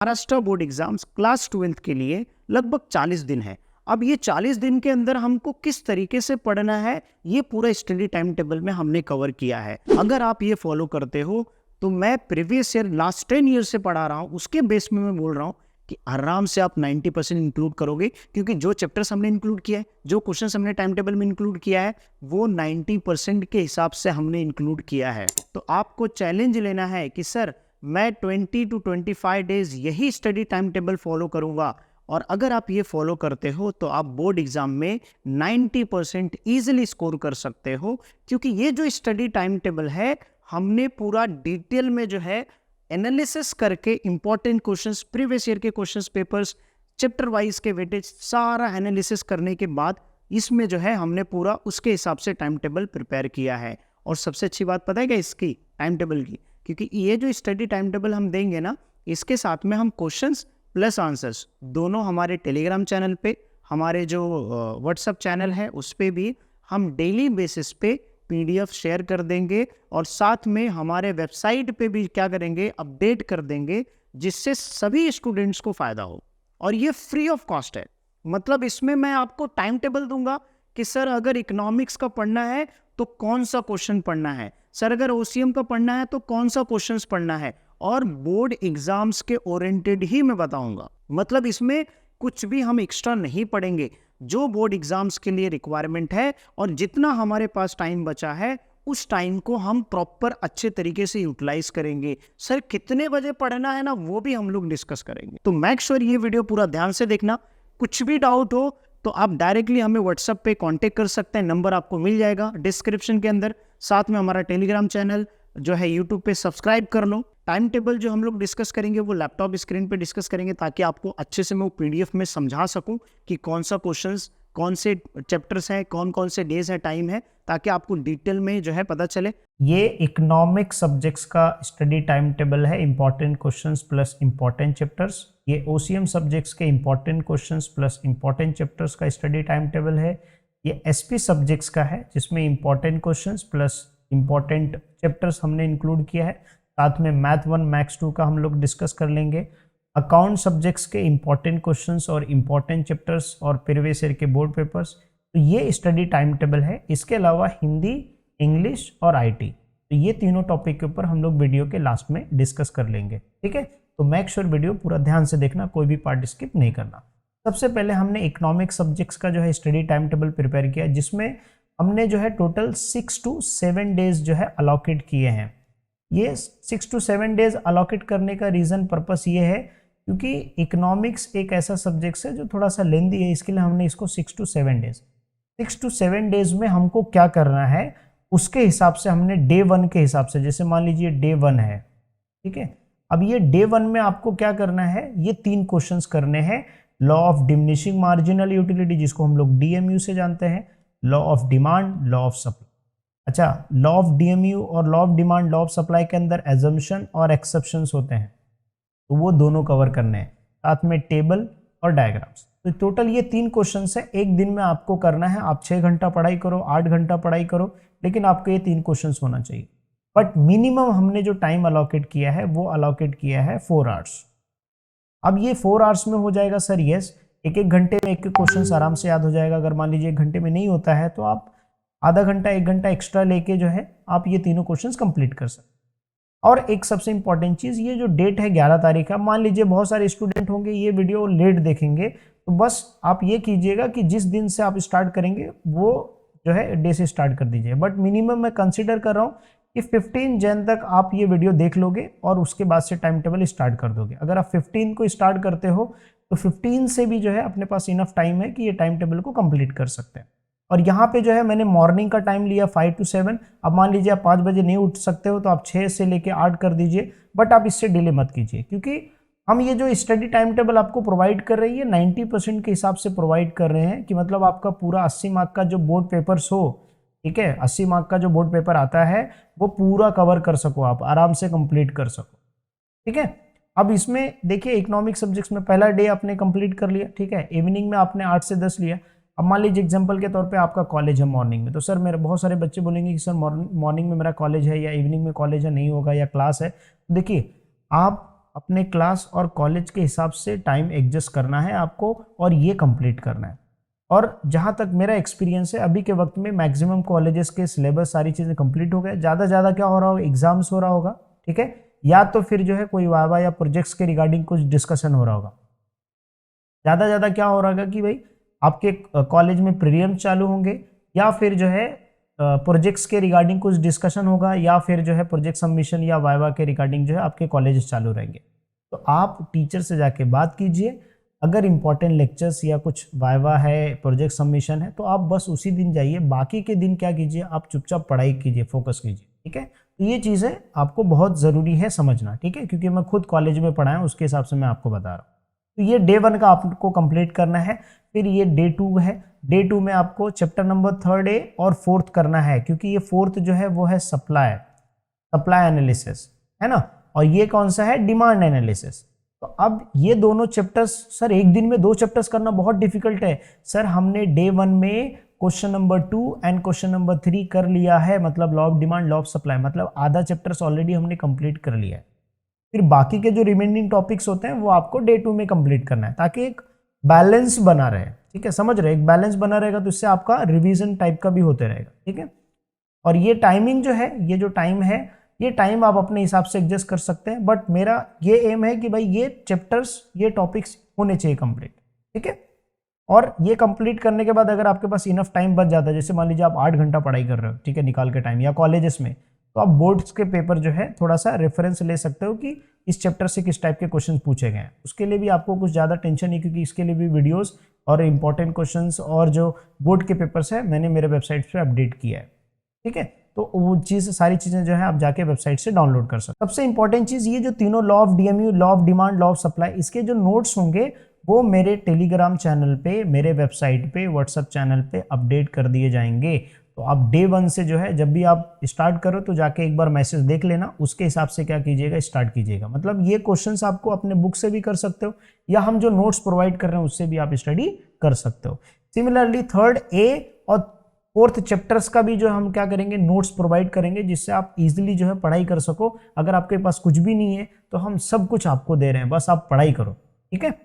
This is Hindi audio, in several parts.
Maharashtra board exams class 12th के लिए लगभग 40 दिन है। अब ये 40 दिन के अंदर हमको किस तरीके से पढ़ना है, ये पूरा स्टडी टाइम टेबल में हमने कवर किया है। अगर आप ये फॉलो करते हो तो मैं प्रीवियस ईयर लास्ट 10 ईयर से पढ़ा रहा हूँ, उसके बेस में मैं बोल रहा हूँ कि आराम से आप 90% इंक्लूड करोगे, क्योंकि जो चैप्टर्स हमने इंक्लूड किया है, जो क्वेश्चंस हमने टाइम टेबल में इंक्लूड किया है, वो 90% के हिसाब से हमने इंक्लूड किया है। तो आपको चैलेंज लेना है कि सर मैं 20 to 25 डेज यही स्टडी टाइम टेबल फॉलो करूंगा, और अगर आप ये फॉलो करते हो तो आप बोर्ड एग्जाम में 90% ईजिली स्कोर कर सकते हो, क्योंकि ये जो स्टडी टाइम टेबल है हमने पूरा डिटेल में जो है एनालिसिस करके इंपॉर्टेंट क्वेश्चंस, प्रीवियस ईयर के क्वेश्चंस पेपर्स, चैप्टर वाइज के वेटेज, सारा एनालिसिस करने के बाद इसमें जो है हमने पूरा उसके हिसाब से टाइम टेबल प्रिपेयर किया है। और सबसे अच्छी बात पता है क्या इसकी टाइम टेबल की, क्योंकि ये जो स्टडी टाइम टेबल हम देंगे ना, इसके साथ में हम क्वेश्चंस प्लस आंसर्स दोनों हमारे टेलीग्राम चैनल पे, हमारे जो व्हाट्सएप चैनल है उस पे भी हम डेली बेसिस पे पीडीएफ शेयर कर देंगे, और साथ में हमारे वेबसाइट पे भी क्या करेंगे, अपडेट कर देंगे, जिससे सभी स्टूडेंट्स को फायदा हो। और ये फ्री ऑफ कॉस्ट है। मतलब इसमें मैं आपको टाइम टेबल दूंगा कि सर अगर इकोनॉमिक्स का पढ़ना है तो कौन सा क्वेश्चन पढ़ना है, सर अगर ओसीएम का पढ़ना है तो कौन सा क्वेश्चंस पढ़ना है, और बोर्ड एग्जाम्स के ओरिएंटेड ही मैं बताऊंगा। मतलब इसमें कुछ भी हम एक्स्ट्रा नहीं पढ़ेंगे, जो बोर्ड एग्जाम्स के लिए रिक्वायरमेंट है, और जितना हमारे पास टाइम बचा है उस टाइम को हम प्रॉपर अच्छे तरीके से यूटिलाइज करेंगे। सर कितने बजे पढ़ना है ना, वो भी हम लोग डिस्कस करेंगे। तो मेक श्योर ये वीडियो पूरा ध्यान से देखना। कुछ भी डाउट हो तो आप डायरेक्टली हमें व्हाट्सएप पे कांटेक्ट कर सकते हैं, नंबर आपको मिल जाएगा डिस्क्रिप्शन के अंदर। साथ में हमारा टेलीग्राम चैनल जो है यूट्यूब पे सब्सक्राइब कर लो। टाइम टेबल जो हम लोग डिस्कस करेंगे वो लैपटॉप स्क्रीन पे डिस्कस करेंगे, ताकि आपको अच्छे से मैं वो पीडीएफ में समझा सकूं कि कौन सा क्वेश्चंस, कौन से चैप्टर्स हैं, कौन कौन से डेज है, टाइम है, ताकि आपको डिटेल में जो है पता चले। ये इकोनॉमिक सब्जेक्ट्स का स्टडी टाइम टेबल है, important questions plus important chapters. ये ओसीएम सब्जेक्ट्स के important questions plus important chapters का स्टडी टाइम टेबल है। ये एसपी सब्जेक्ट्स का है, जिसमें important questions plus important chapters हमने इंक्लूड किया है। साथ में मैथ 1 मैथ्स 2 का हम लोग डिस्कस कर लेंगे। अकाउंट सब्जेक्ट्स के इंपॉर्टेंट क्वेश्चंस और इंपॉर्टेंट चैप्टर्स और प्रीवियस ईयर के बोर्ड पेपर्स, तो ये स्टडी टाइम टेबल है। इसके अलावा हिंदी, इंग्लिश और आईटी, तो ये तीनों टॉपिक के ऊपर हम लोग वीडियो के लास्ट में डिस्कस कर लेंगे। ठीक है, तो मेक श्योर वीडियो पूरा ध्यान से देखना, कोई भी पार्ट स्किप नहीं करना। सबसे पहले हमने इकोनॉमिक सब्जेक्ट्स का जो है स्टडी टाइम टेबल प्रिपेयर किया, जिसमें हमने जो है टोटल 6 to 7 डेज जो है अलॉकेट किए हैं। ये 6 to 7 डेज अलॉकेट करने का रीज़न, पर्पस ये है क्योंकि इकोनॉमिक्स एक ऐसा सब्जेक्ट है जो थोड़ा सा लेंदी है, इसके लिए हमने इसको 6 to 7 डेज में हमको क्या करना है उसके हिसाब से हमने डे 1 के हिसाब से, जैसे मान लीजिए डे 1 है, ठीक है। अब ये डे 1 में आपको क्या करना है, ये 3 क्वेश्चंस करने हैं। Law of diminishing marginal utility, जिसको हम लोग डीएमयू से जानते हैं, law of demand, law of supply. अच्छा, लॉ ऑफ डीएमयू और law of demand, law of supply के अंदर एजम्पशन और एक्सेप्शंस होते हैं, तो वो दोनों कवर करने हैं, साथ में टेबल और डायग्राम्स। तो टोटल ये 3 क्वेश्चन है, एक दिन में आपको करना है। आप 6 घंटा पढ़ाई करो, 8 घंटा पढ़ाई करो, लेकिन आपको ये 3 क्वेश्चन होना चाहिए। बट मिनिमम हमने जो टाइम अलॉकेट किया है वो अलॉकेट किया है 4 आवर्स। अब ये 4 आवर्स में हो जाएगा सर? यस, एक घंटे में एक क्वेश्चन आराम से याद हो जाएगा। अगर मान लीजिए 1 घंटे में नहीं होता है तो आप आधा घंटा 1 घंटा एक्स्ट्रा लेके जो है आप ये तीनों क्वेश्चंस कंप्लीट कर सकते हैं। और एक सबसे इंपॉर्टेंट चीज़, ये जो डेट है 11 तारीख है, मान लीजिए बहुत सारे स्टूडेंट होंगे ये वीडियो लेट देखेंगे, तो बस आप ये कीजिएगा कि जिस दिन से आप स्टार्ट करेंगे वो जो है डे से स्टार्ट कर दीजिए। बट मिनिमम मैं कंसिडर कर रहा हूँ कि 15 जन तक आप ये वीडियो देख लोगे और उसके बाद से टाइम टेबल स्टार्ट कर दोगे। अगर आप 15 को स्टार्ट करते हो तो 15 से भी जो है अपने पास इनफ टाइम है कि ये टाइम टेबल को कंप्लीट कर सकते हैं। और यहाँ पे जो है मैंने मॉर्निंग का टाइम लिया 5 to 7। अब मान लीजिए आप 5 बजे नहीं उठ सकते हो तो आप 6 से लेके 8 कर दीजिए, बट आप इससे डिले मत कीजिए, क्योंकि हम ये जो स्टडी टाइम टेबल आपको प्रोवाइड कर रही है 90% के हिसाब से प्रोवाइड कर रहे हैं, कि मतलब आपका पूरा 80 मार्क का जो बोर्ड पेपर्स हो, ठीक है, 80 मार्क का जो बोर्ड पेपर आता है वो पूरा कवर कर सको, आप आराम से कंप्लीट कर सको। ठीक है, अब इसमें देखिए इकोनॉमिक सब्जेक्ट्स में पहला डे आपने कंप्लीट कर लिया, ठीक है, इवनिंग में आपने 8 से 10 लिया। अब मान लीजिए एग्जांपल के तौर पे आपका कॉलेज है मॉर्निंग में, तो सर मेरे बहुत सारे बच्चे बोलेंगे कि सर मॉर्निंग में मेरा कॉलेज है या इवनिंग में कॉलेज है, नहीं होगा या क्लास है। देखिए आप अपने क्लास और कॉलेज के हिसाब से टाइम एडजस्ट करना है आपको और ये कंप्लीट करना है। और जहाँ तक मेरा एक्सपीरियंस है अभी के वक्त में मैक्सिमम कॉलेजेस के सिलेबस सारी चीज़ें कंप्लीट हो गए। ज़्यादा क्या हो रहा होगा, एग्जाम्स हो रहा होगा, ठीक है, या तो फिर जो है कोई वाइवा या प्रोजेक्ट्स के रिगार्डिंग कुछ डिस्कशन हो रहा होगा। ज़्यादा क्या हो रहा होगा कि भाई आपके कॉलेज में प्रीलिम्स चालू होंगे या फिर जो है प्रोजेक्ट्स के रिगार्डिंग कुछ डिस्कशन होगा या फिर जो है प्रोजेक्ट सबमिशन या वाइवा के रिगार्डिंग जो है आपके कॉलेज चालू रहेंगे। तो आप टीचर से जाके बात कीजिए, अगर इंपॉर्टेंट लेक्चर्स या कुछ वाइवा है, प्रोजेक्ट सबमिशन है, तो आप बस उसी दिन जाइए, बाकी के दिन क्या कीजिए, आप चुपचाप पढ़ाई कीजिए, फोकस कीजिए, ठीक है। तो ये चीज़ें आपको बहुत ज़रूरी है समझना, ठीक है, क्योंकि मैं खुद कॉलेज में पढ़ा हूँ, उसके हिसाब से मैं आपको बता रहा हूँ। तो ये डे 1 का आपको कंप्लीट करना है। फिर ये डे 2 है, डे 2 में आपको चैप्टर नंबर 3 और 4 करना है, क्योंकि ये 4 जो है वो है सप्लाई एनालिसिस, है ना, और ये कौन सा है, डिमांड एनालिसिस। तो अब ये दोनों चैप्टर्स, सर एक दिन में 2 चैप्टर्स करना बहुत डिफिकल्ट है। सर हमने डे 1 में question number 2 and question number 3 कर लिया है, मतलब law of demand, law of supply, मतलब आधा चैप्टर्स ऑलरेडी हमने कंप्लीट कर लिया है। फिर बाकी के जो रिमेनिंग टॉपिक्स होते हैं वो आपको डे 2 में कंप्लीट करना है, ताकि एक बैलेंस बना रहे, ठीक है, समझ रहे, एक बैलेंस बना रहेगा तो इससे आपका रिवीजन टाइप का भी होते रहेगा, ठीक है। और ये टाइमिंग जो है, ये जो टाइम है, ये टाइम आप अपने हिसाब से एडजस्ट कर सकते हैं, बट मेरा ये एम है कि भाई ये चैप्टर्स, ये टॉपिक्स होने चाहिए कंप्लीट, ठीक है। और ये कंप्लीट करने के बाद अगर आपके पास इनफ टाइम बच जाता है, जैसे मान लीजिए आप 8 घंटा पढ़ाई कर रहे हो, ठीक है, निकाल के टाइम, या कॉलेजेस में, तो आप बोर्ड्स के पेपर जो है थोड़ा सा रेफरेंस ले सकते हो कि इस चैप्टर से किस टाइप के क्वेश्चन पूछे गए हैं। उसके लिए भी आपको कुछ ज़्यादा टेंशन नहीं, क्योंकि इसके लिए भी वीडियोस और इंपॉर्टेंट क्वेश्चंस और जो बोर्ड के पेपर्स है मैंने मेरे वेबसाइट पे अपडेट किया है, ठीक है। तो वो चीज़, सारी चीज़ें जो है आप जाके वेबसाइट से डाउनलोड कर सकते हो। सबसे इंपॉर्टेंट चीज़, ये जो तीनों law of DMU, law of demand, law of supply, इसके जो नोट्स होंगे वो मेरे टेलीग्राम चैनल पे, मेरे वेबसाइट पे, व्हाट्सएप चैनल पे अपडेट कर दिए जाएंगे। तो आप डे 1 से जो है, जब भी आप स्टार्ट करो तो जाके एक बार मैसेज देख लेना, उसके हिसाब से क्या कीजिएगा, स्टार्ट कीजिएगा। मतलब ये क्वेश्चंस आपको अपने बुक से भी कर सकते हो, या हम जो नोट्स प्रोवाइड कर रहे हैं उससे भी आप स्टडी कर सकते हो। सिमिलरली 3rd ए और 4th चैप्टर्स का भी जो हम क्या करेंगे, नोट्स प्रोवाइड करेंगे, जिससे आप इजीली जो है पढ़ाई कर सको। अगर आपके पास कुछ भी नहीं है तो हम सब कुछ आपको दे रहे हैं, बस आप पढ़ाई करो, ठीक है।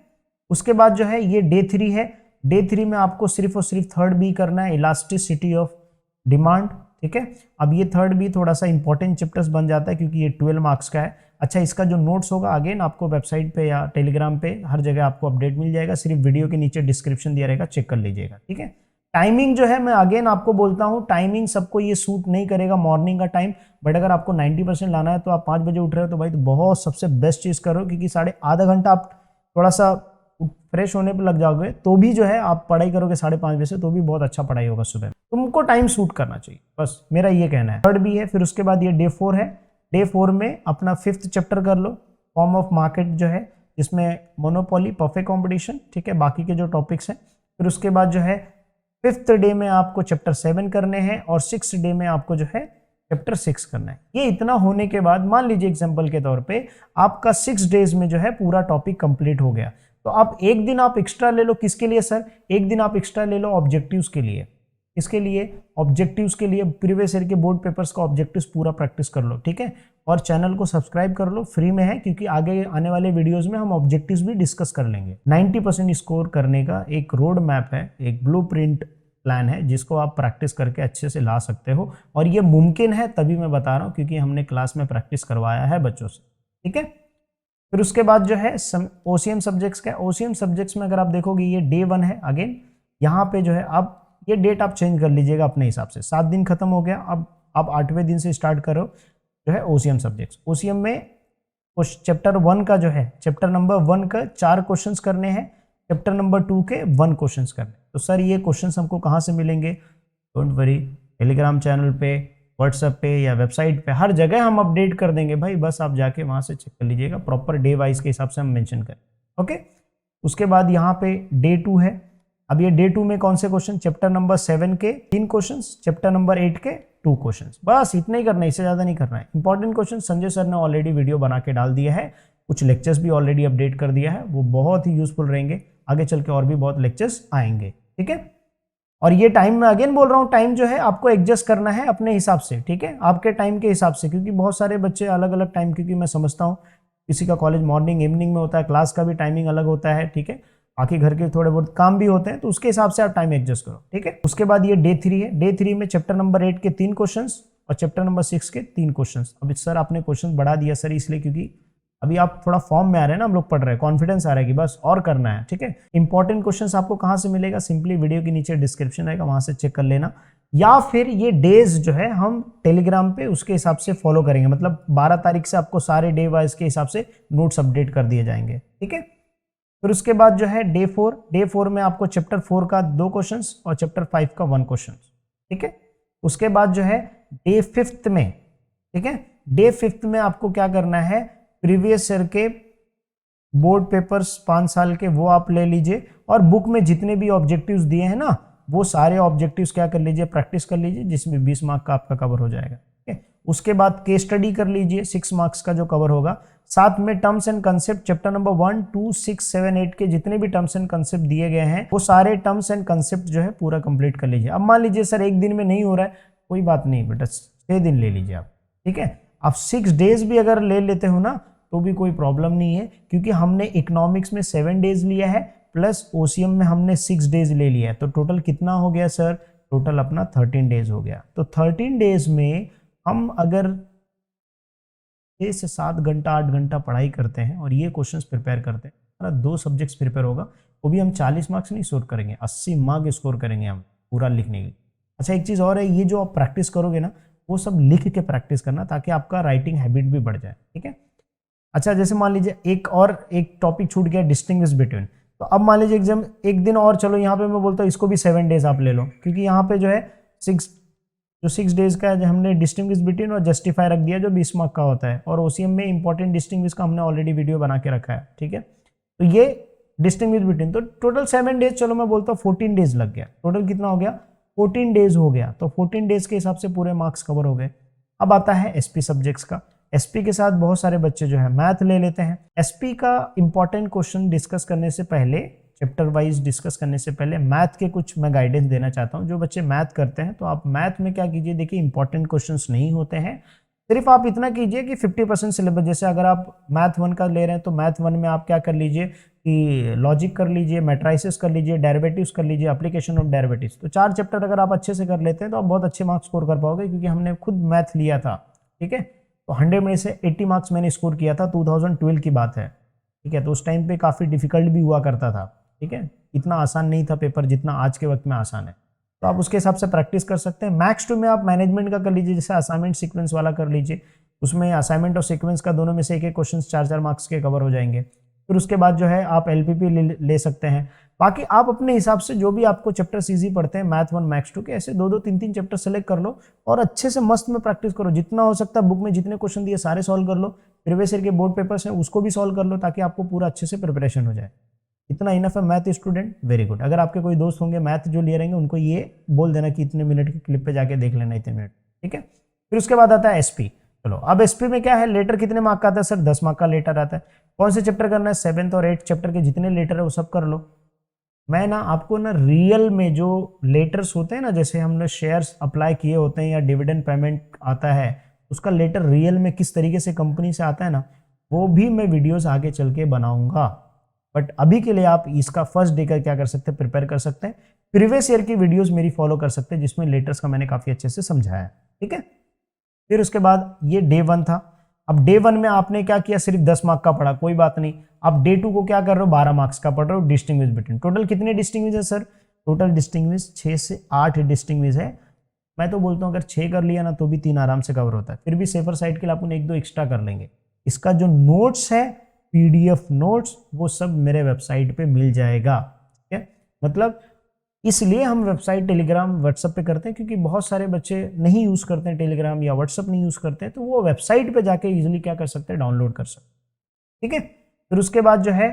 उसके बाद जो है ये डे 3 है। डे 3 में आपको सिर्फ और सिर्फ 3rd बी करना है, इलास्टिसिटी ऑफ डिमांड, ठीक है। अब ये 3rd बी थोड़ा सा इंपॉर्टेंट चैप्टर्स बन जाता है, क्योंकि ये 12 मार्क्स का है। अच्छा, इसका जो नोट्स होगा अगेन आपको वेबसाइट पे या टेलीग्राम पे हर जगह आपको अपडेट मिल जाएगा, सिर्फ वीडियो के नीचे डिस्क्रिप्शन दिया रहेगा, चेक कर लीजिएगा, ठीक है। टाइमिंग जो है, मैं अगेन आपको बोलता हूँ, टाइमिंग सबको ये सूट नहीं करेगा मॉर्निंग का टाइम, बट अगर आपको 90% लाना है तो आप 5 बजे उठ रहे हो तो भाई तो बहुत सबसे बेस्ट चीज़ करो, क्योंकि आधा घंटा आप थोड़ा सा फ्रेश होने पे लग जाओगे तो भी जो है आप पढ़ाई करोगे 5:30 बजे से, तो भी बहुत अच्छा पढ़ाई होगा सुबह। तुमको टाइम सूट करना चाहिए, बस मेरा ये कहना है। 3rd भी है। फिर उसके बाद ये डे 4 है। डे 4 में अपना 5th चैप्टर कर लो, फॉर्म ऑफ मार्केट जो है, जिसमें मोनोपोली, परफेक्ट कॉम्पिटिशन, ठीक है, बाकी के जो टॉपिक्स हैं। फिर उसके बाद जो है 5th डे में आपको चैप्टर 7 करने हैं और 6th डे में आपको जो है चैप्टर 6 करना है। ये इतना होने के बाद मान लीजिए एग्जाम्पल के तौर पे आपका 6 डेज में जो है पूरा टॉपिक कंप्लीट हो गया, तो आप एक दिन आप एक्स्ट्रा ले लो। किसके लिए सर? एक दिन आप एक्स्ट्रा ले लो ऑब्जेक्टिव्स के लिए। इसके लिए ऑब्जेक्टिव्स के लिए प्रीवियस ईयर के बोर्ड पेपर्स का ऑब्जेक्टिव्स पूरा प्रैक्टिस कर लो, ठीक है। और चैनल को सब्सक्राइब कर लो, फ्री में है, क्योंकि आगे आने वाले वीडियोस में हम ऑब्जेक्टिव्स भी डिस्कस कर लेंगे। 90% स्कोर करने का एक रोड मैप है, एक ब्लूप्रिंट प्लान है, जिसको आप प्रैक्टिस करके अच्छे से ला सकते हो। और ये मुमकिन है, तभी मैं बता रहा हूँ, क्योंकि हमने क्लास में प्रैक्टिस करवाया है बच्चों से, ठीक है। फिर उसके बाद जो है ओसीएम सब्जेक्ट्स का, ओसीएम सब्जेक्ट्स में अगर आप देखोगे ये डे 1 है। अगेन यहाँ पे जो है आप ये डेट आप चेंज कर लीजिएगा अपने हिसाब से। 7 दिन खत्म हो गया, अब आप 8वें दिन से स्टार्ट करो जो है ओसीएम सब्जेक्ट्स। ओसीएम में चैप्टर 1 का जो है, चैप्टर नंबर 1 का 4 क्वेश्चंस करने हैं, चैप्टर नंबर 2 के 1 क्वेश्चंस करने। तो सर ये क्वेश्चंस हमको कहाँ से मिलेंगे? डोंट वरी, टेलीग्राम चैनल पे, व्हाट्सएप पे या वेबसाइट पे हर जगह हम अपडेट कर देंगे भाई, बस आप जाके वहाँ से चेक कर लीजिएगा। प्रॉपर डे वाइज के हिसाब से हम मेंशन करें, ओके। उसके बाद यहाँ पे डे 2 है। अब ये डे 2 में कौन से क्वेश्चन? चैप्टर नंबर 7 के 3 क्वेश्चंस, चैप्टर नंबर 8 के 2 क्वेश्चंस, बस इतना ही करना है, इससे ज़्यादा नहीं करना है। इंपॉर्टेंट क्वेश्चन संजय सर ने ऑलरेडी वीडियो बना के डाल दिया है, कुछ लेक्चर्स भी ऑलरेडी अपडेट कर दिया है, वो बहुत ही यूजफुल रहेंगे। आगे चल के और भी बहुत लेक्चर्स आएंगे, ठीक है। और ये टाइम मैं अगेन बोल रहा हूँ, टाइम जो है आपको एडजस्ट करना है अपने हिसाब से, ठीक है, आपके टाइम के हिसाब से, क्योंकि बहुत सारे बच्चे अलग अलग टाइम, क्योंकि मैं समझता हूँ किसी का कॉलेज मॉर्निंग इवनिंग में होता है, क्लास का भी टाइमिंग अलग होता है, ठीक है, बाकी घर के थोड़े बहुत काम भी होते हैं, तो उसके हिसाब से आप टाइम एडजस्ट करो, ठीक है। उसके बाद ये डे 3 है। डे 3 में चैप्टर नंबर 8 के 3 क्वेश्चंस और चैप्टर नंबर 6 के 3 क्वेश्चंस। अब सर आपने क्वेश्चन बढ़ा दिया सर, इसलिए क्योंकि अभी आप थोड़ा फॉर्म में आ रहे हैं ना, हम लोग पढ़ रहे हैं, कॉन्फिडेंस आ रहा है कि बस और करना है, ठीक है। इंपॉर्टेंट क्वेश्चंस आपको कहाँ से मिलेगा, सिंपली वीडियो के नीचे डिस्क्रिप्शन रहेगा, वहां से चेक कर लेना, या फिर ये डेज जो है हम टेलीग्राम पे उसके हिसाब से फॉलो करेंगे, मतलब 12 तारीख से आपको सारे डे वाइज के हिसाब से नोट्स अपडेट कर दिए जाएंगे, ठीक है। फिर उसके बाद जो है डे 4 में आपको चैप्टर 4 का 2 क्वेश्चंस और चैप्टर 5 का 1 क्वेश्चन, ठीक है। उसके बाद जो है डे 5 में, ठीक है, डे 5 में आपको क्या करना है, प्रीवियस ईयर के बोर्ड पेपर्स 5 साल के वो आप ले लीजिए, और बुक में जितने भी ऑब्जेक्टिव्स दिए हैं ना, वो सारे ऑब्जेक्टिव्स क्या कर लीजिए, प्रैक्टिस कर लीजिए, जिसमें 20 मार्क का आपका कवर हो जाएगा, ठीक है। उसके बाद केस स्टडी कर लीजिए 6 मार्क्स का जो कवर होगा, साथ में terms and concept chapter number 1, 2, 6, 7, 8 के जितने भी टर्म्स एंड कंसेप्ट दिए गए हैं, वो सारे टर्म्स एंड कंसेप्ट जो है पूरा कंप्लीट कर लीजिए। अब मान लीजिए सर एक दिन में नहीं हो रहा है, कोई बात नहीं बेटा, 6 दिन ले लीजिए आप, ठीक है। आप 6 डेज भी अगर ले लेते हो ना तो भी कोई प्रॉब्लम नहीं है, क्योंकि हमने इकोनॉमिक्स में 7 डेज लिया है, प्लस ओसीएम में हमने 6 डेज ले लिया है, तो टोटल कितना हो गया सर, टोटल अपना 13 डेज हो गया। तो 13 डेज में हम अगर 6 से 7 घंटा 8 घंटा पढ़ाई करते हैं और ये क्वेश्चंस प्रिपेयर करते हैं, हमारा 2 सब्जेक्ट्स प्रिपेयर होगा, वो भी हम 40 मार्क्स नहीं स्कोर करेंगे, 80 मार्क स्कोर करेंगे हम पूरा लिखने के लिए। अच्छा एक चीज़ और है, ये जो आप प्रैक्टिस करोगे ना, वो सब लिख के प्रैक्टिस करना, ताकि आपका राइटिंग हैबिट भी बढ़ जाए, ठीक है। अच्छा जैसे मान लीजिए एक टॉपिक छूट गया, डिस्टिंग्विश बिटवीन, तो अब मान लीजिए एग्जाम एक दिन और, चलो यहाँ पे मैं बोलता हूँ इसको भी 7 डेज आप ले लो, क्योंकि यहाँ पे जो है 6 डेज का है, हमने डिस्टिंग्विश बिटवीन और जस्टिफाई रख दिया जो 20 मार्क का होता है, और ओसीएम में इंपॉर्टेंट डिस्टिंग्विश का हमने ऑलरेडी वीडियो बना के रखा है, ठीक है। तो ये डिस्टिंग्विश बिटवीन, तो टोटल 7 डेज, चलो मैं बोलता हूँ 14 डेज लग गया, टोटल कितना हो गया, 14 डेज हो गया, तो 14 डेज के हिसाब से पूरे मार्क्स कवर हो गए। अब आता है एसपी सब्जेक्ट्स का। एसपी के साथ बहुत सारे बच्चे जो है मैथ ले लेते हैं। एसपी का इंपॉर्टेंट क्वेश्चन डिस्कस करने से पहले, चैप्टर वाइज डिस्कस करने से पहले, मैथ के कुछ मैं गाइडेंस देना चाहता हूं। जो बच्चे मैथ करते हैं तो आप मैथ में क्या कीजिए, देखिए इंपॉर्टेंट क्वेश्चंस नहीं होते हैं, सिर्फ आप इतना कीजिए कि 50% सिलेबस, जैसे अगर आप मैथ 1 का ले रहे हैं तो मैथ 1 में आप क्या कर लीजिए कि लॉजिक कर लीजिए, मैट्राइसिस कर लीजिए, डेरिवेटिव्स कर लीजिए, एप्लीकेशन ऑफ डेरिवेटिव्स। तो 4 चैप्टर अगर आप अच्छे से कर लेते हैं तो आप बहुत अच्छे मार्क्स स्कोर कर पाओगे, क्योंकि हमने खुद मैथ लिया था, ठीक है। तो 100 में से 80 मार्क्स मैंने स्कोर किया था, 2012 की बात है, ठीक है। तो उस टाइम पे काफ़ी डिफिकल्ट भी हुआ करता था, ठीक है, इतना आसान नहीं था पेपर जितना आज के वक्त में आसान है। तो आप उसके हिसाब से प्रैक्टिस कर सकते हैं। मैथ्स 2 में आप मैनेजमेंट का कर लीजिए, जैसे असाइनमेंट सीक्वेंस वाला कर लीजिए, उसमें असाइनमेंट और सीक्वेंस का दोनों में से एक क्वेश्चन 4-4 मार्क्स के कवर हो जाएंगे। फिर उसके बाद जो है आप एलपीपी ले सकते हैं। बाकी आप अपने हिसाब से जो भी आपको चैप्टर इजी पढ़ते हैं, मैथ 1 मैथ्स 2 के, ऐसे 2-2 3-3 चैप्टर सेलेक्ट कर लो और अच्छे से मस्त में प्रैक्टिस करो। जितना हो सकता है बुक में जितने क्वेश्चन दिए सारे सॉल्व कर लो, प्रीवियस ईयर के बोर्ड पेपर्स हैं उसको भी सॉल्व कर लो, ताकि आपको पूरा अच्छे से प्रिपरेशन हो जाए। इतना इनफ है मैथ स्टूडेंट, वेरी गुड। अगर आपके कोई दोस्त होंगे मैथ जो ले रहेंगे, उनको ये बोल देना कि इतने मिनट की क्लिप पे जाके देख लेना, इतने मिनट, ठीक है। फिर उसके बाद आता है एसपी। चलो अब एसपी में क्या है, लेटर कितने मार्क का आता है सर, 10 मार्क का लेटर आता है। कौन से चैप्टर करना है, 7th और 8th चैप्टर के जितने लेटर है वो सब कर लो। मैं ना आपको ना रियल में जो लेटर्स होते हैं ना, जैसे हमने शेयर्स अप्लाई किए होते हैं या डिविडेंड पेमेंट आता है, उसका लेटर रियल में किस तरीके से कंपनी से आता है ना, वो भी मैं वीडियोस आगे चल के बनाऊंगा। बट अभी के लिए आप इसका फर्स्ट डे का क्या कर सकते हैं, प्रिपेयर कर सकते हैं। प्रीवियस ईयर की वीडियोस मेरी फॉलो कर सकते हैं, जिसमें लेटर्स का मैंने काफी अच्छे से समझाया है, ठीक है। फिर उसके बाद ये डे 1 था। अब डे 1 में आपने क्या किया, सिर्फ 10 मार्क का पढ़ा, कोई बात नहीं। अब डे 2 को क्या कर रहे हो, 12 मार्क्स का पढ़ रहे हो, डिस्टिंग्विश बिटवीन। टोटल कितने डिस्टिंग्विश है सर, टोटल डिस्टिंग्विश 6 से 8 डिस्टिंग्विश है। मैं तो बोलता हूँ अगर 6 कर लिया ना तो भी 3 आराम से कवर होता है। फिर भी सेफर साइड के लिए अपन 1-2 एक्स्ट्रा कर लेंगे। इसका जो नोट्स है, पीडीएफ नोट्स, वो सब मेरे वेबसाइट पे मिल जाएगा, ठीक है। मतलब इसलिए हम वेबसाइट, टेलीग्राम, व्हाट्सएप पे करते हैं, क्योंकि बहुत सारे बच्चे नहीं यूज करते हैं टेलीग्राम या व्हाट्सएप नहीं यूज करते हैं, तो वो वेबसाइट पे जाके इजीली क्या कर सकते हैं, डाउनलोड कर सकते हैं, ठीक है। फिर उसके बाद जो है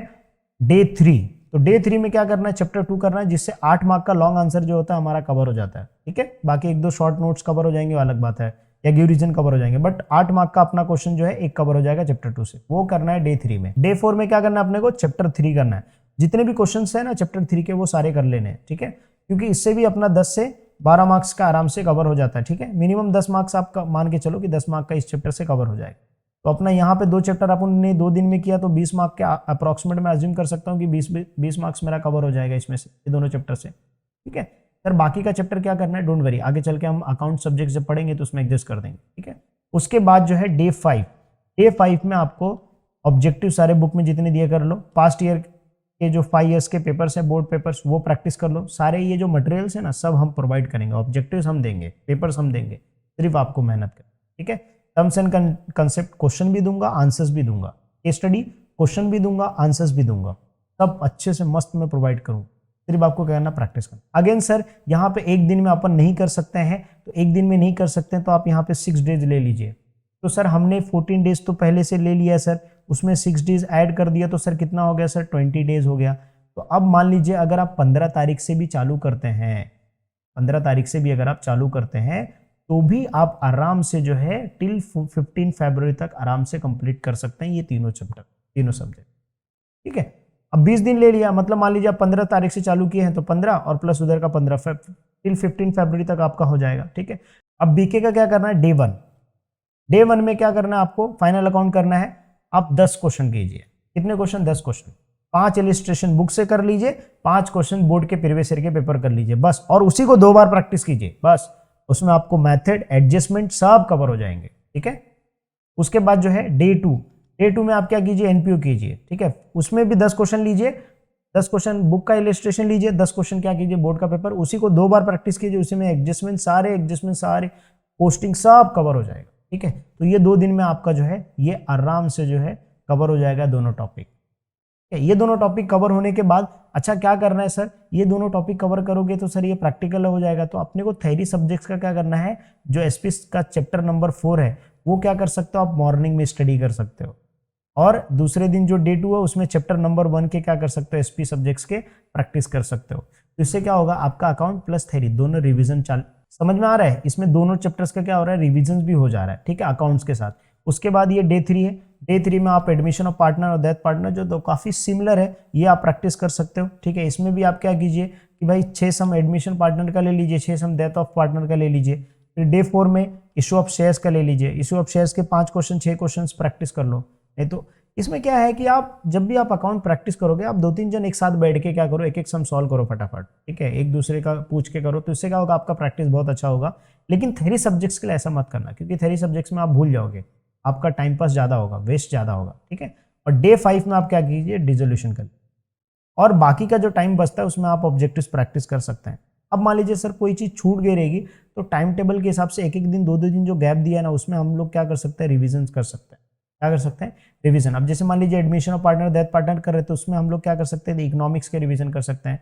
डे 3, तो डे 3 में क्या करना है, चैप्टर 2 करना है, जिससे 8 मार्क का लॉन्ग आंसर जो होता है हमारा कवर हो जाता है, ठीक है। बाकी 1-2 शॉर्ट नोट्स कवर हो जाएंगे, वो अलग बात है, या गिव रीजन कवर हो जाएंगे, बट 8 मार्क का अपना क्वेश्चन जो है एक कवर हो जाएगा चैप्टर 2 से, वो करना है डे 3 में। डे 4 में क्या करना है अपने को, चैप्टर 3 करना है। जितने भी क्वेश्चन है ना चैप्टर 3 के, वो सारे कर लेने हैं, ठीक है, क्योंकि इससे भी अपना 10 से 12 मार्क्स का आराम से कवर हो जाता है, ठीक है। मिनिमम 10 मार्क्स आप मान के चलो कि 10 मार्क का इस चैप्टर से कवर हो जाएगा। तो अपना यहाँ पे 2 चैप्टर अपन ने 2 दिन में किया तो 20 मार्क के अप्रॉक्सीमेट मैं अज्यूम कर सकता हूँ कि 20 मार्क्स मेरा कवर हो जाएगा इसमें से, ये दोनों चैप्टर से। ठीक है सर, बाकी का चैप्टर क्या करना है, डोंट वरी, आगे चल के हम अकाउंट सब्जेक्ट जब पढ़ेंगे तो उसमें एडजस्ट कर देंगे। ठीक है, उसके बाद जो है डे 5 में आपको ऑब्जेक्टिव सारे बुक में जितने दिए कर लो, पास्ट ईयर के जो 5 इयर्स के पेपर्स हैं, बोर्ड पेपर्स, वो प्रैक्टिस कर लो। सारे ये जो मटेरियल्स है ना सब हम प्रोवाइड करेंगे, ऑब्जेक्टिव्स हम देंगे, पेपर्स हम देंगे, सिर्फ आपको मेहनत करनी। ठीक है, टर्म्स एंड कंसेप्ट क्वेश्चन भी दूंगा, आंसर्स भी दूंगा, केस स्टडी क्वेश्चन भी दूंगा, आंसर्स भी दूंगा, सब अच्छे से मस्त में प्रोवाइड करूंगा, सिर्फ आपको क्या करना, प्रैक्टिस करना। अगेन सर, यहाँ पे एक दिन में अपन नहीं कर सकते हैं, तो एक दिन में नहीं कर सकते हैं तो आप यहाँ पे 6 डेज ले लीजिए। तो सर हमने 14 डेज तो पहले से ले लिया सर, उसमें 6 डेज ऐड कर दिया तो सर कितना हो गया सर, 20 डेज हो गया। तो अब मान लीजिए अगर आप 15 तारीख से भी चालू करते हैं, 15 तारीख से भी अगर आप चालू करते हैं तो भी आप आराम से जो है टिल 15 फरवरी तक आराम से कंप्लीट कर सकते हैं ये तीनों चैप्टर, तीनों सब्जेक्ट। ठीक है, अब 20 दिन ले लिया, मतलब मान लीजिए आप 15 तारीख से चालू किए हैं तो 15 और प्लस उधर का 15 टिल 15 फरवरी तक आपका हो जाएगा। ठीक है, अब बीके का क्या करना है, डे 1 में क्या करना है आपको, फाइनल अकाउंट करना है। आप 10 क्वेश्चन कीजिए, कितने क्वेश्चन, 10 क्वेश्चन, 5 इलिस्ट्रेशन बुक से कर लीजिए, 5 क्वेश्चन बोर्ड के प्रीवियस ईयर के पेपर कर लीजिए बस, और उसी को 2 बार प्रैक्टिस कीजिए बस, उसमें आपको मेथड, एडजस्टमेंट सब कवर हो जाएंगे। ठीक है, उसके बाद जो है डे 2 में आप क्या कीजिए, एनपीओ कीजिए। ठीक है, उसमें भी 10 क्वेश्चन लीजिए, 10 क्वेश्चन बुक का इलिस्ट्रेशन लीजिए, 10 क्वेश्चन क्या कीजिए, बोर्ड का पेपर, उसी को 2 बार प्रैक्टिस कीजिए, उसी में एडजस्टमेंट सारे पोस्टिंग सब कवर हो जाएगा। ठीक है, तो ये 2 दिन में आपका जो है ये आराम से जो है कवर हो जाएगा दोनों टॉपिक। ये दोनों टॉपिक कवर होने के बाद अच्छा क्या करना है सर, ये दोनों टॉपिक कवर करोगे तो सर ये प्रैक्टिकल हो जाएगा, तो अपने को थ्योरी सब्जेक्ट्स का क्या करना है, जो एसपी का चैप्टर नंबर 4 है वो क्या कर सकते हो आप, मॉर्निंग में स्टडी कर सकते हो, और दूसरे दिन जो डे 2 है उसमें चैप्टर नंबर 1 के क्या कर सकते हो, एसपी सब्जेक्ट्स के प्रैक्टिस कर सकते हो। तो इससे क्या होगा, आपका अकाउंट प्लस थ्योरी दोनों रिविजन समझ में आ रहा है, इसमें दोनों चैप्टर्स का क्या हो रहा है, रिविजन भी हो जा रहा है। ठीक है, अकाउंट्स के साथ। उसके बाद ये डे 3 है, डे 3 में आप एडमिशन ऑफ पार्टनर और डेथ पार्टनर जो तो काफ़ी सिमिलर है, ये आप प्रैक्टिस कर सकते हो। ठीक है, इसमें भी आप क्या कीजिए कि भाई 6 सम एडमिशन पार्टनर का ले लीजिए, 6 सम डेथ ऑफ पार्टनर का ले लीजिए। फिर डे 4 में इशू ऑफ शेयर्स का ले लीजिए, इशू ऑफ शेयर्स के 5 क्वेश्चन 6 क्वेश्चन प्रैक्टिस कर लो। नहीं तो इसमें क्या है कि आप जब भी आप अकाउंट प्रैक्टिस करोगे, आप 2-3 जन एक साथ बैठ के क्या करो, एक सम सॉल्व करो फटाफट। ठीक है, एक दूसरे का पूछ के करो, तो इससे क्या होगा, आपका प्रैक्टिस बहुत अच्छा होगा। लेकिन थ्योरी सब्जेक्ट्स के लिए ऐसा मत करना, क्योंकि थ्योरी सब्जेक्ट्स में आप भूल जाओगे, आपका टाइम पास ज़्यादा होगा, वेस्ट ज़्यादा होगा। ठीक है, और डे 5 में आप क्या कीजिए, डिसोल्यूशन कर, और बाकी का जो टाइम बचता है उसमें आप ऑब्जेक्टिव्स प्रैक्टिस कर सकते हैं। अब मान लीजिए सर कोई चीज़ छूट गई रहेगी, तो टाइम टेबल के हिसाब से 1-1 दिन 2-2 दिन जो गैप दिया है ना, उसमें हम लोग क्या कर सकते हैं, रिविजन कर सकते हैं। क्या कर सकते हैं, रिवीजन। अब जैसे मान लीजिए admission of partner death partner कर रहे थे, तो उसमें हम लोग क्या कर सकते हैं, इकोनॉमिक्स के रिवीजन कर सकते हैं।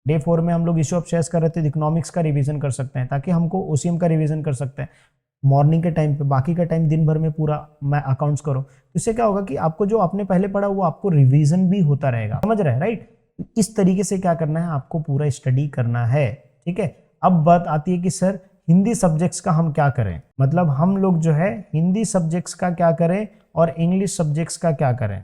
डे 4 में हम लोग इशू ऑफ शेयर्स कर रहे थे, इकोनॉमिक्स का रिवीजन कर सकते हैं, ताकि हमको ओसीएम का रिवीजन कर सकते हैं मॉर्निंग के टाइम पे। बाकी का टाइम दिन भर में पूरा मैं अकाउंट्स करो, तो इससे क्या होगा कि आपको जो आपने पहले पढ़ा वो आपको रिवीजन भी होता रहेगा। समझ रहे हैं, राइट? इस तरीके से क्या करना है, आपको पूरा स्टडी करना है। ठीक है, अब बात आती है कि सर हिंदी सब्जेक्ट्स का हम क्या करें, मतलब हम लोग जो है हिंदी सब्जेक्ट्स का क्या करें और इंग्लिश सब्जेक्ट्स का क्या करें।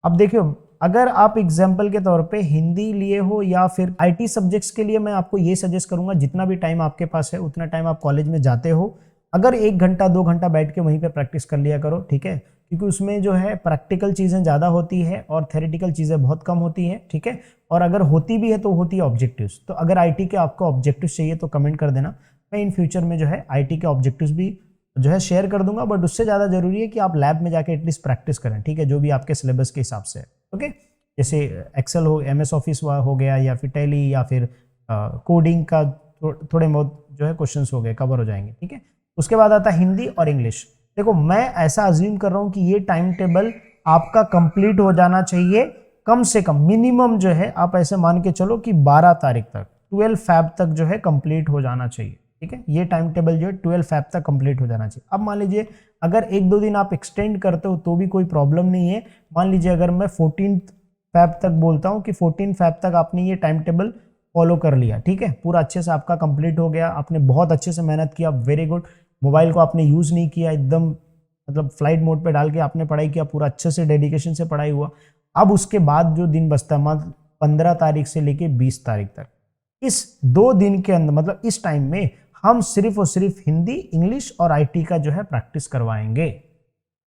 अब देखियो, अगर आप एग्जाम्पल के तौर पे हिंदी लिए हो या फिर आईटी सब्जेक्ट्स के लिए, मैं आपको ये सजेस्ट करूंगा, जितना भी टाइम आपके पास है उतना टाइम आप कॉलेज में जाते हो, अगर 1 घंटा 2 घंटा बैठ के वहीं पे प्रैक्टिस कर लिया करो। ठीक है, क्योंकि उसमें जो है प्रैक्टिकल चीज़ें ज़्यादा होती है और थेरेटिकल चीज़ें बहुत कम होती हैं। ठीक है, और अगर होती भी है तो होती है ऑब्जेक्टिव्स। तो अगर आईटी के आपको ऑब्जेक्टिव्स चाहिए तो कमेंट कर देना, मैं इन फ्यूचर में जो है आईटी के ऑब्जेक्टिव्स भी जो है शेयर कर दूंगा। बट उससे ज़्यादा जरूरी है कि आप लैब में जाके एटलीस्ट प्रैक्टिस करें। ठीक है, जो भी आपके सिलेबस के हिसाब से है। ओके, जैसे एक्सेल हो, एमएस ऑफिस हो गया, या फिर टैली, या फिर कोडिंग का थोड़े बहुत जो है क्वेश्चंस हो गए, कवर हो जाएंगे। ठीक है, उसके बाद आता है हिंदी और इंग्लिश। देखो, मैं ऐसा अज्यूम कर रहा हूँ कि ये टाइम टेबल आपका कंप्लीट हो जाना चाहिए, कम से कम मिनिमम जो है आप ऐसे मान के चलो कि 12 तारीख तक, 12 फैब तक जो है कंप्लीट हो जाना चाहिए। ठीक है, ये टाइम टेबल जो है 12 फैब तक कंप्लीट हो जाना चाहिए। अब मान लीजिए अगर 1-2 दिन आप एक्सटेंड करते हो तो भी कोई प्रॉब्लम नहीं है। मान लीजिए अगर मैं 14 फैब तक बोलता हूँ कि 14 फैब तक आपने ये टाइम टेबल फॉलो कर लिया। ठीक है, पूरा अच्छे से आपका कंप्लीट हो गया, आपने बहुत अच्छे से मेहनत किया, वेरी गुड। मोबाइल को आपने यूज़ नहीं किया, एकदम मतलब फ्लाइट मोड पे डाल के आपने पढ़ाई किया, पूरा अच्छे से डेडिकेशन से पढ़ाई हुआ। अब उसके बाद जो दिन बचता है 15 तारीख से लेके 20 तारीख तक, इस 2 दिन के अंदर, मतलब इस टाइम में हम सिर्फ और सिर्फ हिंदी, इंग्लिश और आईटी का जो है प्रैक्टिस करवाएंगे।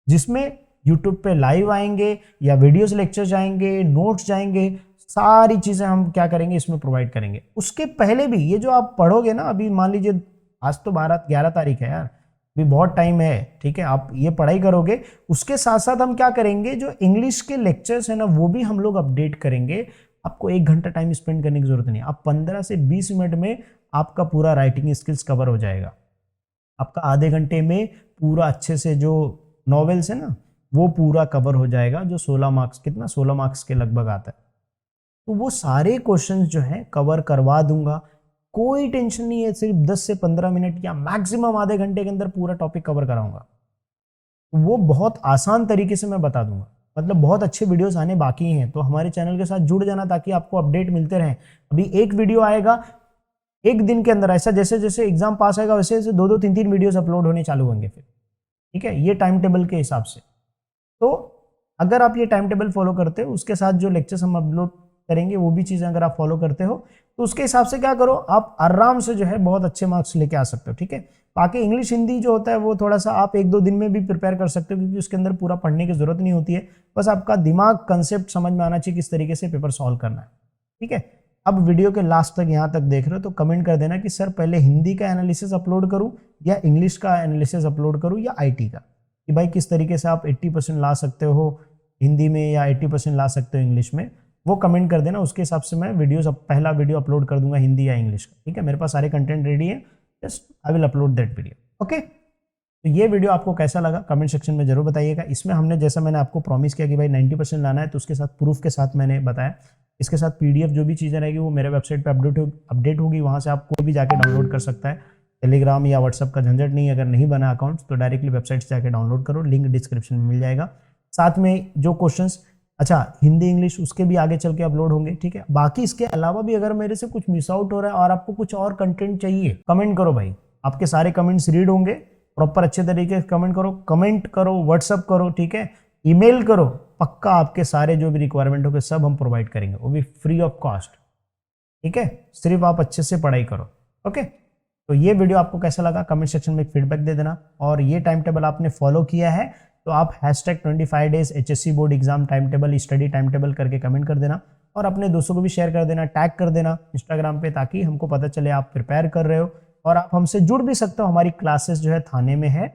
जिसमें यूट्यूब पे लाइव आएंगे या वीडियोस लेक्चर जाएंगे, नोट्स जाएंगे, सारी चीज़ें हम क्या करेंगे इसमें प्रोवाइड करेंगे। उसके पहले भी ये जो आप पढ़ोगे ना, अभी मान लीजिए आज तो 11 तारीख है यार, अभी बहुत टाइम है, ठीक है, आप ये पढ़ाई करोगे, उसके साथ साथ हम क्या करेंगे, जो इंग्लिश के लेक्चर्स है ना वो भी हम लोग अपडेट करेंगे। आपको 1 घंटा टाइम स्पेंड करने की जरूरत नहीं, आप 15 से 20 मिनट में आपका पूरा राइटिंग स्किल्स कवर हो जाएगा। आपका आधे घंटे में पूरा अच्छे से जो नॉवेल्स है ना वो पूरा कवर हो जाएगा, जो 16 मार्क्स, कितना 16 मार्क्स के लगभग आता है। तो वो सारे क्वेश्चंस जो है कवर करवा दूंगा, कोई टेंशन नहीं है। सिर्फ 10 से 15 मिनट या मैक्सिमम आधे घंटे के अंदर पूरा टॉपिक कवर कराऊंगा। वो बहुत आसान तरीके से मैं बता दूंगा, मतलब बहुत अच्छे वीडियोस आने बाकी हैं, तो हमारे चैनल के साथ जुड़ जाना ताकि आपको अपडेट मिलते रहें। अभी एक वीडियो आएगा एक दिन के अंदर, ऐसा जैसे जैसे एग्जाम पास आएगा वैसे वैसे 2-2, 3-3 वीडियोस अपलोड होने चालू होंगे फिर, ठीक है, ये टाइम टेबल के हिसाब से। तो अगर आप ये टाइम टेबल फॉलो करते हो, उसके साथ जो लेक्चर्स हम अपलोड करेंगे वो भी चीज़ें अगर आप फॉलो करते हो, तो उसके हिसाब से क्या करो, आप आराम से जो है बहुत अच्छे मार्क्स लेके आ सकते हो, ठीक है। बाकी इंग्लिश हिंदी जो होता है वो थोड़ा सा आप 1-2 दिन में भी प्रिपेयर कर सकते हो, क्योंकि उसके अंदर पूरा पढ़ने की जरूरत नहीं होती है, बस आपका दिमाग कंसेप्ट समझ में आना चाहिए किस तरीके से पेपर सॉल्व करना है, ठीक है। अब वीडियो के लास्ट तक यहाँ तक देख रहे हो तो कमेंट कर देना कि सर पहले हिंदी का एनालिसिस अपलोड करूँ या इंग्लिश का एनालिसिस अपलोड करूँ या IT का, कि भाई किस तरीके से आप 80% ला सकते हो हिंदी में या 80% ला सकते हो इंग्लिश में, वो कमेंट कर देना। उसके हिसाब से मैं वीडियोस पहला वीडियो अपलोड कर दूंगा हिंदी या इंग्लिश का, ठीक है। मेरे पास सारे कंटेंट रेडी है, just I will upload that video, okay. तो ये वीडियो आपको कैसा लगा कमेंट सेक्शन में जरूर बताइएगा। इसमें हमने, जैसा मैंने आपको प्रॉमिस किया कि भाई 90% लाना है, तो उसके साथ प्रूफ के साथ मैंने बताया। इसके साथ PDF जो भी चीज़ें रहेगी वो मेरे वेबसाइट पे अपडेट होगी, वहाँ से आप कोई भी जाके डाउनलोड कर सकता है। टेलीग्राम या व्हाट्सअप का झंझट नहीं, अगर नहीं बना अकाउंट तो डायरेक्टली वेबसाइट से जाके डाउनलोड करो, लिंक डिस्क्रिप्शन में मिल जाएगा। साथ में जो क्वेश्चंस, अच्छा हिंदी इंग्लिश उसके भी आगे चल के अपलोड होंगे, ठीक है। बाकी इसके अलावा भी अगर मेरे से कुछ मिस आउट हो रहा है और आपको कुछ और कंटेंट चाहिए, कमेंट करो भाई, आपके सारे कमेंट्स रीड होंगे, प्रॉपर अच्छे तरीके से कमेंट करो, व्हाट्सअप करो, ठीक है, ईमेल करो, पक्का आपके सारे जो भी रिक्वायरमेंट होंगे सब हम प्रोवाइड करेंगे, वो भी फ्री ऑफ कॉस्ट, ठीक है। सिर्फ आप अच्छे से पढ़ाई करो, ओके। तो ये वीडियो आपको कैसा लगा कमेंट सेक्शन में फीडबैक दे देना, और ये टाइम टेबल आपने फॉलो किया है तो आप #25 days HSC board exam time table, study time table करके कमेंट कर देना, और अपने दोस्तों को भी शेयर कर देना, टैग कर देना इंस्टाग्राम पे, ताकि हमको पता चले आप प्रिपेयर कर रहे हो। और आप हमसे जुड़ भी सकते हो, हमारी क्लासेस जो है थाने में है,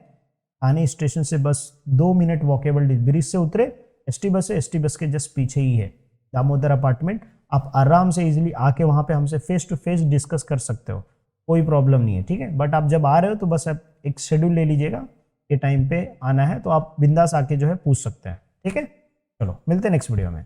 थाने स्टेशन से बस 2 मिनट वॉकेबल, ब्रिज से उतरे ST बस है, ST बस के जस्ट पीछे ही है दामोदर अपार्टमेंट। आप आराम से इजीली आके वहाँ पे हमसे फेस टू फेस डिस्कस कर सकते हो, कोई प्रॉब्लम नहीं है, ठीक है। बट आप जब आ रहे हो तो बस आप एक शेड्यूल ले लीजिएगा, ये टाइम पे आना है, तो आप बिंदास आके जो है पूछ सकते हैं, ठीक है। चलो मिलते हैं नेक्स्ट वीडियो में।